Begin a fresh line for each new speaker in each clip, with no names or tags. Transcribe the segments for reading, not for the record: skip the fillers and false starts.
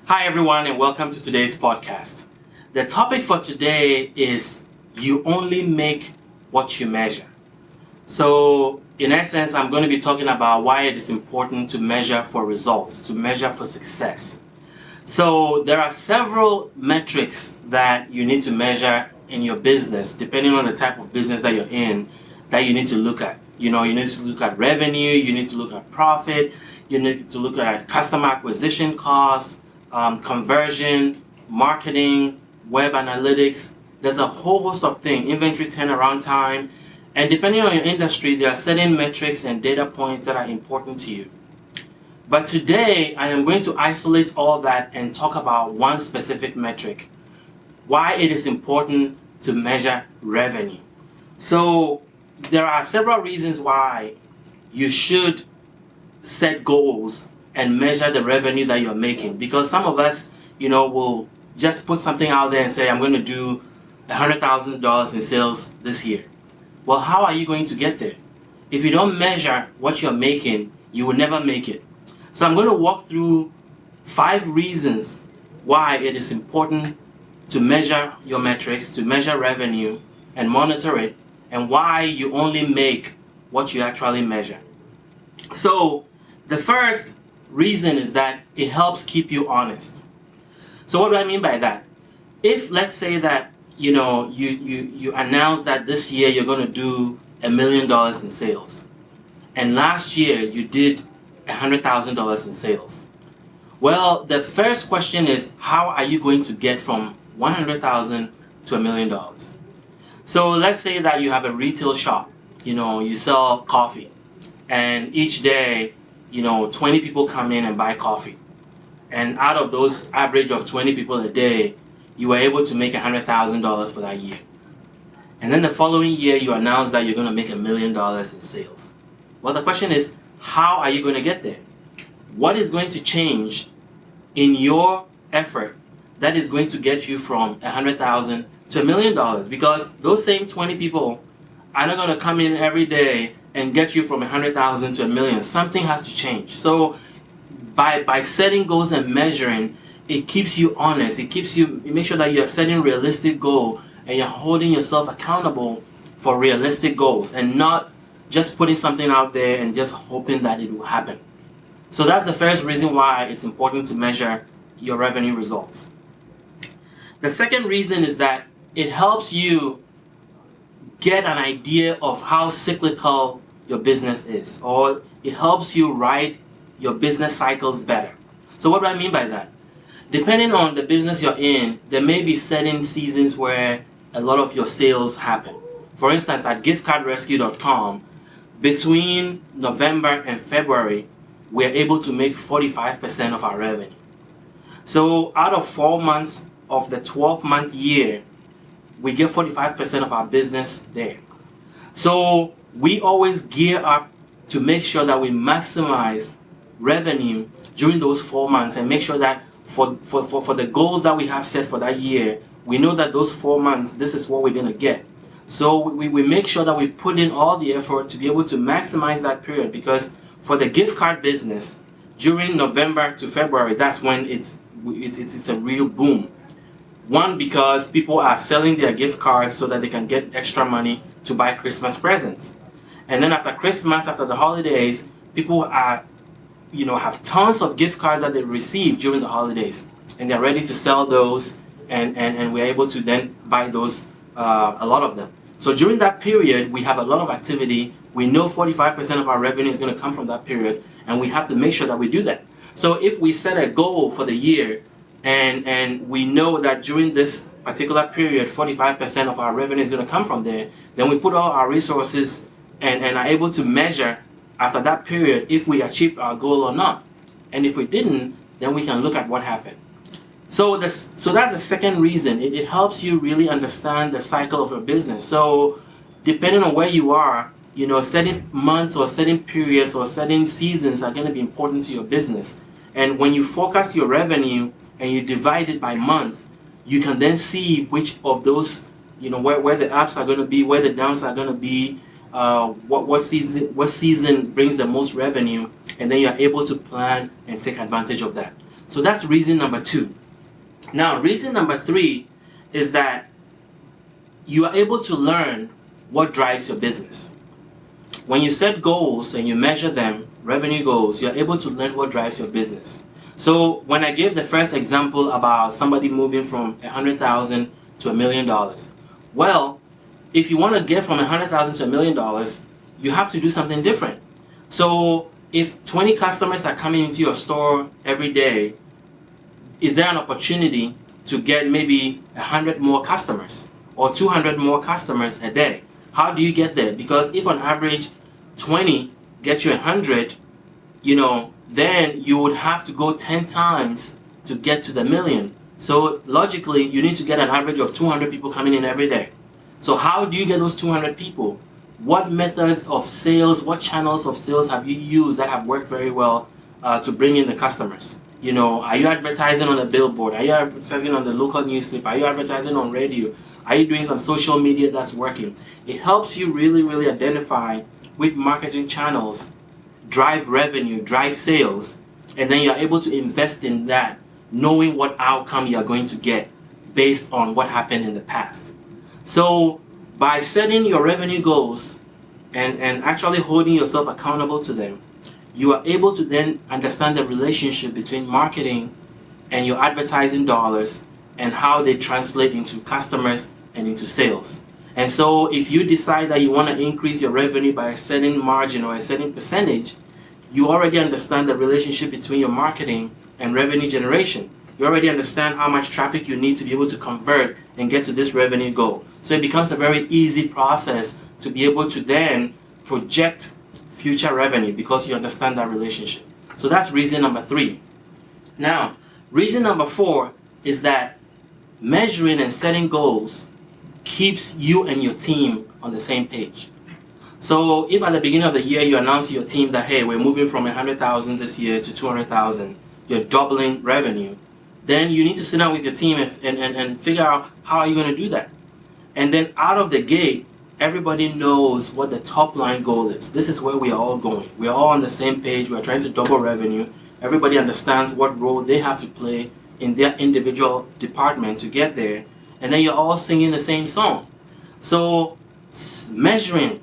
Hi, everyone, and welcome to today's podcast. The topic for today is you only make what you measure. So, in essence, I'm going to be talking about why it is important to measure for results, to measure for success. So, there are several metrics that you need to measure in your business, depending on the type of business that you're in, that you need to look at. You need to look at revenue, you need to look at profit, you need to look at customer acquisition costs, conversion, marketing, web analytics. There's a whole host of things, inventory turnaround time, and depending on your industry, there are certain metrics and data points that are important to you. But today, I am going to isolate all that and talk about one specific metric, why it is important to measure revenue. So, there are several reasons why you should set goals and measure the revenue that you're making, because some of us will just put something out there and say, I'm going to do $100,000 in sales this year. Well, how are you going to get there? If you don't measure what you're making, you will never make it. So I'm going to walk through 5 reasons why it is important to measure your metrics, to measure revenue and monitor it, and why you only make what you actually measure. So the first reason is that it helps keep you honest. So what do I mean by that? If, let's say that you announce that this year you're going to do $1 million in sales, and last year you did $100,000 in sales. Well, the first question is, how are you going to get from $100,000 to $1 million? So let's say that you have a retail shop, you sell coffee, and each day 20 people come in and buy coffee, and out of those average of 20 people a day, you were able to make $100,000 for that year. And then the following year you announce that you're going to make $1 million in sales. Well, the question is, how are you going to get there? What is going to change in your effort that is going to get you from $100,000 to $1 million? Because those same 20 people are not going to come in every day and get you from 100,000 to $1 million. Something has to change. So by setting goals and measuring, it keeps you honest. You make sure that you're setting realistic goals and you're holding yourself accountable for realistic goals, and not just putting something out there and just hoping that it will happen. So that's the first reason why it's important to measure your revenue results. The second reason is that it helps you get an idea of how cyclical your business is, or it helps you ride your business cycles better. So what do I mean by that? Depending on the business you're in, there may be certain seasons where a lot of your sales happen. For instance, at giftcardrescue.com, between November and February, we're able to make 45% of our revenue. So out of 4 months of the 12-month year, we get 45% of our business there. So we always gear up to make sure that we maximize revenue during those 4 months, and make sure that for the goals that we have set for that year, we know that those 4 months, this is what we're going to get. So we make sure that we put in all the effort to be able to maximize that period, because for the gift card business, during November to February, that's when it's a real boom. One, because people are selling their gift cards so that they can get extra money to buy Christmas presents. And then after Christmas, after the holidays, people are have tons of gift cards that they receive during the holidays, and they're ready to sell those, and we're able to then buy those, a lot of them. So during that period, we have a lot of activity. We know 45% of our revenue is going to come from that period, and we have to make sure that we do that. So if we set a goal for the year, and we know that during this particular period, 45% of our revenue is going to come from there, then we put all our resources and are able to measure after that period if we achieved our goal or not. And if we didn't, then we can look at what happened. So that's the second reason. It helps you really understand the cycle of your business. So depending on where you are, certain months or certain periods or certain seasons are going to be important to your business. And when you forecast your revenue and you divide it by month, you can then see which of those, where the ups are going to be, where the downs are going to be, what season brings the most revenue, and then you're able to plan and take advantage of that. So that's reason number 2. Now, reason number 3 is that you are able to learn what drives your business. When you set goals and you measure them, revenue goals, you're able to learn what drives your business. So when I gave the first example about somebody moving from $100,000 to $1 million, well, if you want to get from $100,000 to $1 million, you have to do something different. So if 20 customers are coming into your store every day, is there an opportunity to get maybe 100 more customers or 200 more customers a day? How do you get there? Because if on average 20 get you 100, then you would have to go 10 times to get to the million. So logically, you need to get an average of 200 people coming in every day. So how do you get those 200 people? What methods of sales, what channels of sales have you used that have worked very well to bring in the customers? Are you advertising on a billboard? Are you advertising on the local newspaper? Are you advertising on radio? Are you doing some social media that's working? It helps you really, really identify which marketing channels drive revenue, drive sales, and then you're able to invest in that, knowing what outcome you're going to get based on what happened in the past. So by setting your revenue goals and actually holding yourself accountable to them, you are able to then understand the relationship between marketing and your advertising dollars and how they translate into customers and into sales. And so if you decide that you want to increase your revenue by a certain margin or a certain percentage, you already understand the relationship between your marketing and revenue generation. You already understand how much traffic you need to be able to convert and get to this revenue goal. So it becomes a very easy process to be able to then project future revenue because you understand that relationship. So that's reason number 3. Now, reason number 4 is that measuring and setting goals keeps you and your team on the same page. So if at the beginning of the year you announce to your team that, hey, we're moving from 100,000 this year to 200,000, you're doubling revenue, then you need to sit down with your team and figure out how are you going to do that. And then out of the gate, everybody knows what the top line goal is. This is where we are all going. We are all on the same page. We are trying to double revenue. Everybody understands what role they have to play in their individual department to get there. And then you're all singing the same song. So measuring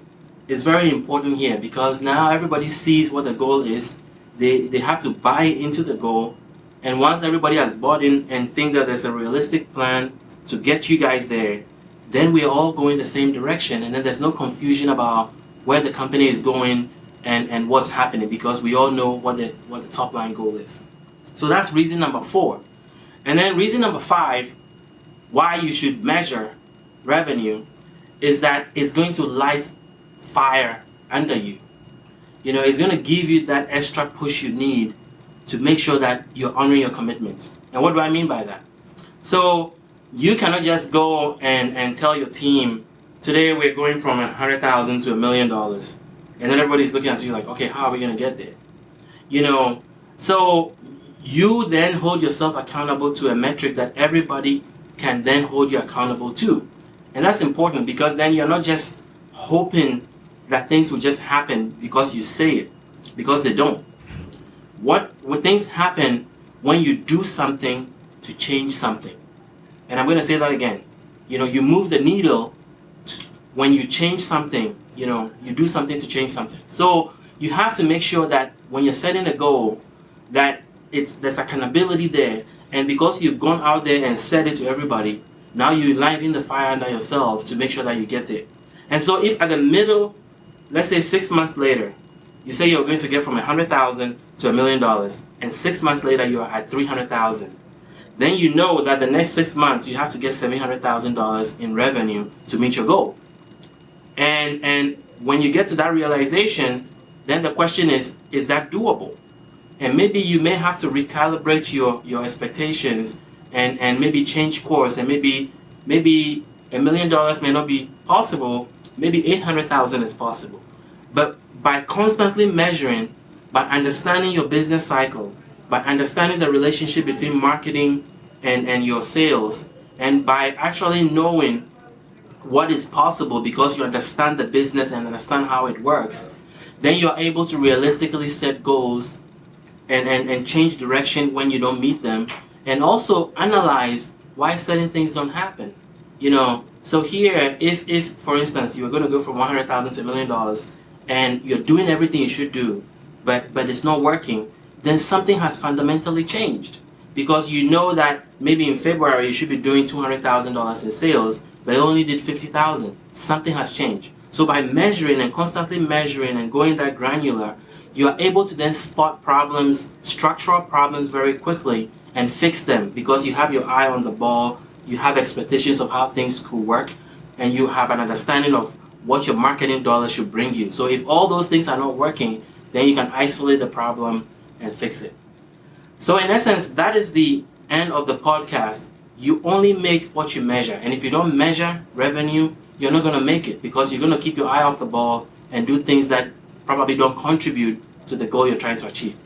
is very important here because now everybody sees what the goal is. They have to buy into the goal. And once everybody has bought in and think that there's a realistic plan to get you guys there, then we are all going the same direction, and then there's no confusion about where the company is going and what's happening because we all know what the top line goal is. So that's reason number 4. And then reason number 5, why you should measure revenue, is that it's going to light fire under you. It's going to give you that extra push you need to make sure that you're honoring your commitments. And what do I mean by that? So you cannot just go and tell your team, today we're going from 100,000 to $1 million. And then everybody's looking at you like, okay, how are we going to get there? So you then hold yourself accountable to a metric that everybody can then hold you accountable to. And that's important because then you're not just hoping that things will just happen because you say it, because they don't. When things happen when you do something to change something. And I'm going to say that again. You move the needle when you change something, you do something to change something. So you have to make sure that when you're setting a goal, that there's accountability there. And because you've gone out there and said it to everybody, now you're lighting the fire under yourself to make sure that you get there. And so if at the middle, let's say 6 months later, you say you're going to get from 100,000 to $1 million, and 6 months later you're at 300,000. Then you know that the next 6 months you have to get $700,000 in revenue to meet your goal. And when you get to that realization, then the question is that doable? And maybe you may have to recalibrate your expectations and maybe change course, and maybe $1 million may not be possible, maybe 800,000 is possible. But by constantly measuring, by understanding your business cycle, by understanding the relationship between marketing and your sales, and by actually knowing what is possible because you understand the business and understand how it works, then you're able to realistically set goals and change direction when you don't meet them, and also analyze why certain things don't happen. So here, if for instance you're going to go from 100,000 to $1,000,000 and you're doing everything you should do, but it's not working, then something has fundamentally changed, because you know that maybe in February you should be doing $200,000 in sales, but you only did 50,000. Something has changed. So by measuring and constantly measuring and going that granular, you are able to then spot problems, structural problems, very quickly and fix them, because you have your eye on the ball, you have expectations of how things could work, and you have an understanding of what your marketing dollars should bring you. So if all those things are not working, then you can isolate the problem and fix it. So in essence, that is the end of the podcast. You only make what you measure. And if you don't measure revenue, you're not going to make it, because you're going to keep your eye off the ball and do things that probably don't contribute to the goal you're trying to achieve.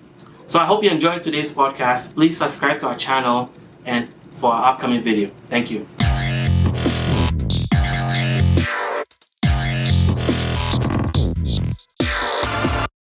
So I hope you enjoyed today's podcast. Please subscribe to our channel and for our upcoming video. Thank you.